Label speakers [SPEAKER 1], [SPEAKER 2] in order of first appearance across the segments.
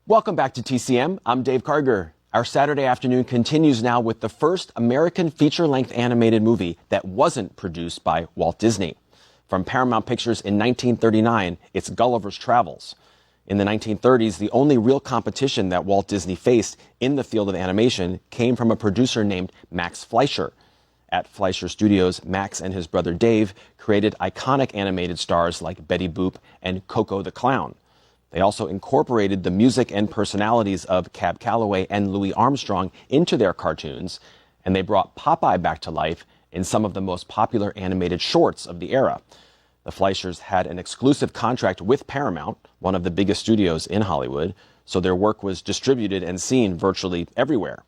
[SPEAKER 1] Welcome back to TCM. I'm Dave Karger. Our Saturday afternoon continues now with the first American feature-length animated movie that wasn't produced by Walt Disney. From Paramount Pictures in 1939, it's Gulliver's Travels. In the 1930s, the only real competition that Walt Disney faced in the field of animation came from a producer named Max Fleischer. At Fleischer Studios, Max and his brother Dave created iconic animated stars like Betty Boop and Coco the Clown. They also incorporated the music and personalities of Cab Calloway and Louis Armstrong into their cartoons, and they brought Popeye back to life in some of the most popular animated shorts of the era. The Fleischers had an exclusive contract with Paramount, one of the biggest studios in Hollywood, so their work was distributed and seen virtually everywhere.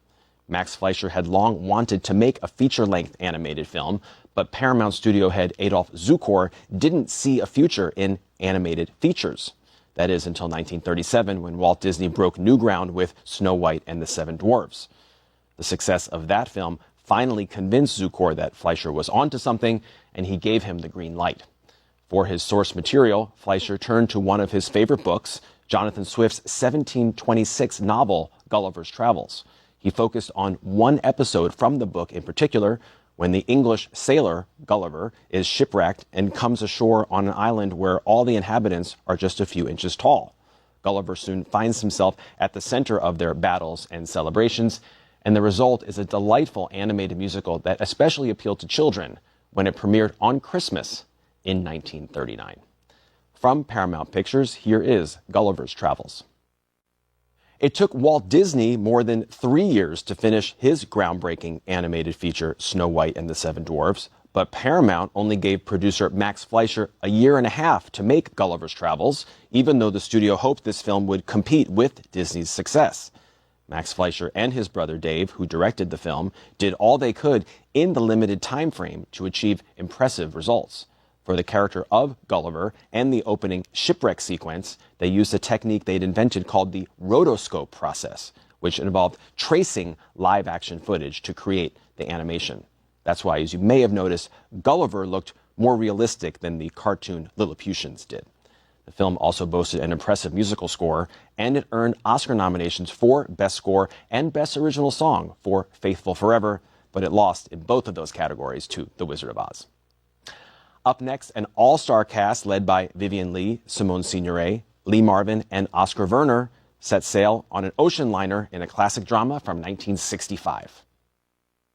[SPEAKER 1] Max Fleischer had long wanted to make a feature-length animated film, but Paramount studio head Adolf Zukor didn't see a future in animated features. That is until 1937, when Walt Disney broke new ground with Snow White and the Seven Dwarfs. The success of that film finally convinced Zukor that Fleischer was onto something, and he gave him the green light. For his source material, Fleischer turned to one of his favorite books, Jonathan Swift's 1726 novel, Gulliver's Travels. He focused on one episode from the book in particular, when the English sailor, Gulliver, is shipwrecked and comes ashore on an island where all the inhabitants are just a few inches tall. Gulliver soon finds himself at the center of their battles and celebrations, and the result is a delightful animated musical that especially appealed to children when it premiered on Christmas in 1939. From Paramount Pictures, here is Gulliver's Travels. It took Walt Disney more than 3 years to finish his groundbreaking animated feature, Snow White and the Seven Dwarfs, but Paramount only gave producer Max Fleischer a year and a half to make Gulliver's Travels, even though the studio hoped this film would compete with Disney's success. Max Fleischer and his brother Dave, who directed the film, did all they could in the limited time frame to achieve impressive results. For the character of Gulliver and the opening shipwreck sequence, they used a technique they'd invented called the rotoscope process, which involved tracing live-action footage to create the animation. That's why, as you may have noticed, Gulliver looked more realistic than the cartoon Lilliputians did. The film also boasted an impressive musical score, and it earned Oscar nominations for Best Score and Best Original Song for Faithful Forever, but it lost in both of those categories to The Wizard of Oz. Up next, an all-star cast led by Vivien Leigh, Simone Signoret, Lee Marvin, and Oscar Werner set sail on an ocean liner in a classic drama from 1965.